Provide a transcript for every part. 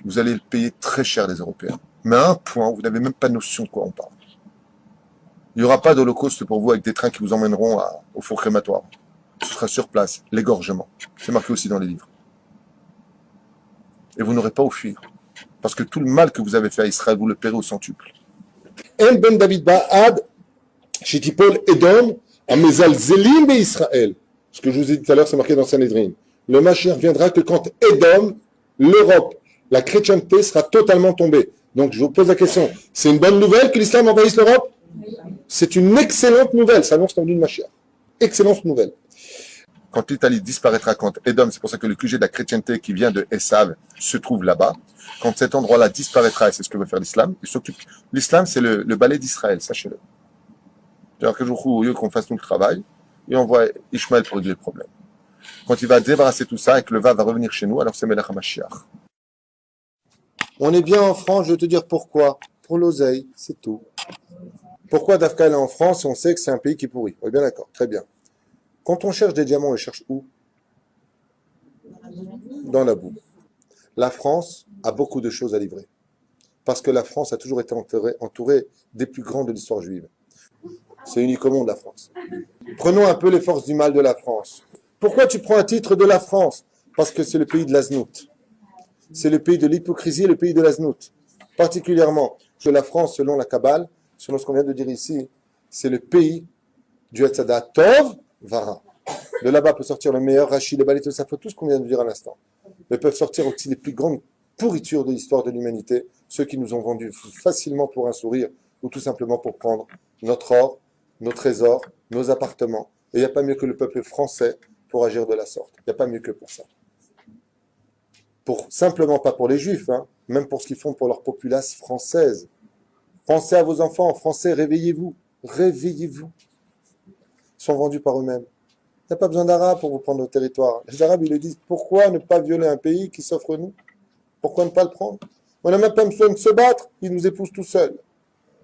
Vous allez le payer très cher, les Européens. Mais à un point, vous n'avez même pas notion de quoi on parle. Il n'y aura pas d'holocauste pour vous avec des trains qui vous emmèneront au four crématoire. Ce sera sur place, l'égorgement. C'est marqué aussi dans les livres. Et vous n'aurez pas à fuir. Parce que tout le mal que vous avez fait à Israël, vous le paierez au centuple. En ben David Ba'ad, Shitipol Edom, Amezal Zelim et Israël. Ce que je vous ai dit tout à l'heure, c'est marqué dans Sanhedrin. Le Mashiach viendra que quand Edom, l'Europe, la chrétienté sera totalement tombée. Donc je vous pose la question, c'est une bonne nouvelle que l'islam envahisse l'Europe? C'est une excellente nouvelle, ça annonce la venue de Mashiach. Excellente nouvelle. Quand l'Italie disparaîtra, quand Edom, c'est pour ça que le QG de la chrétienté qui vient de Esav se trouve là-bas, quand cet endroit-là disparaîtra, et c'est ce que veut faire l'islam, il s'occupe. L'islam, c'est le balai d'Israël, sachez-le. C'est-à-dire que au lieu qu'on fasse nous le travail, et on voit Ishmaël pour régler le problème. Quand il va débarrasser tout ça et que le va revenir chez nous, alors c'est Melech HaMashiach. On est bien en France, je vais te dire pourquoi. Pour l'oseille, c'est tout. Pourquoi Dafka est en France? On sait que c'est un pays qui est pourri. On est bien d'accord, très bien. Quand on cherche des diamants, on les cherche où? Dans la boue. La France a beaucoup de choses à livrer. Parce que la France a toujours été entourée des plus grands de l'histoire juive. C'est unique au monde, la France. Prenons un peu les forces du mal de la France. Pourquoi tu prends un titre de la France? Parce que c'est le pays de l'Aznout. C'est le pays de l'hypocrisie et le pays de l'Aznout. Particulièrement que la France, selon la Kabbale, selon ce qu'on vient de dire ici, c'est le pays du Hatzada Tov Vara. De là-bas peut sortir le meilleur Rachid, le Balit, ça fait tout ce qu'on vient de dire à l'instant. Mais peuvent sortir aussi les plus grandes pourritures de l'histoire de l'humanité, ceux qui nous ont vendus facilement pour un sourire ou tout simplement pour prendre notre or, nos trésors, nos appartements. Et il n'y a pas mieux que le peuple français pour agir de la sorte. Il n'y a pas mieux que pour ça. Simplement pas pour les juifs, hein, même pour ce qu'ils font pour leur populace française. Pensez à vos enfants, français, réveillez-vous. Réveillez-vous. Ils sont vendus par eux-mêmes. Il n'y a pas besoin d'Arabes pour vous prendre au territoire. Les Arabes, ils le disent, pourquoi ne pas violer un pays qui s'offre nous? Pourquoi ne pas le prendre? On n'a même pas besoin de se battre, ils nous épousent tout seuls.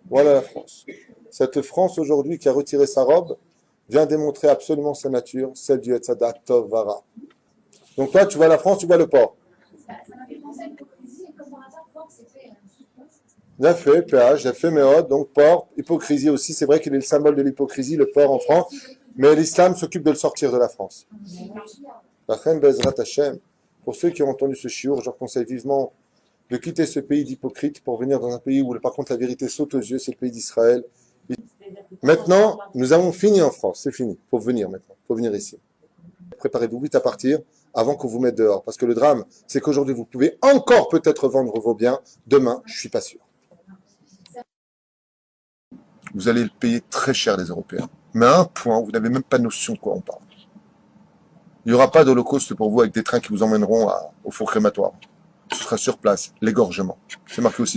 Voilà la France. Cette France aujourd'hui qui a retiré sa robe vient démontrer absolument sa nature, celle du Hatzada Tov Vara. Donc toi, tu vois la France, tu vois le port. Ça m'a fait penser à l'hypocrisie, et comme par hasard, port, c'était... J'ai fait péage, j'ai fait méode, donc port, hypocrisie aussi. C'est vrai qu'il est le symbole de l'hypocrisie, le port en France, mais l'islam s'occupe de le sortir de la France. La reine Bezrat Hashem, pour ceux qui ont entendu ce chiour, je leur conseille vivement de quitter ce pays d'hypocrites pour venir dans un pays où par contre la vérité saute aux yeux, c'est le pays d'Israël. Maintenant, nous avons fini en France, c'est fini. Il faut venir maintenant, il faut venir ici. Préparez-vous vite à partir avant qu'on vous mette dehors. Parce que le drame, c'est qu'aujourd'hui, vous pouvez encore peut-être vendre vos biens. Demain, je ne suis pas sûr. Vous allez le payer très cher, les Européens. Mais à un point, vous n'avez même pas notion de quoi on parle. Il n'y aura pas d'holocauste pour vous avec des trains qui vous emmèneront au four crématoire. Ce sera sur place, l'égorgement. C'est marqué aussi.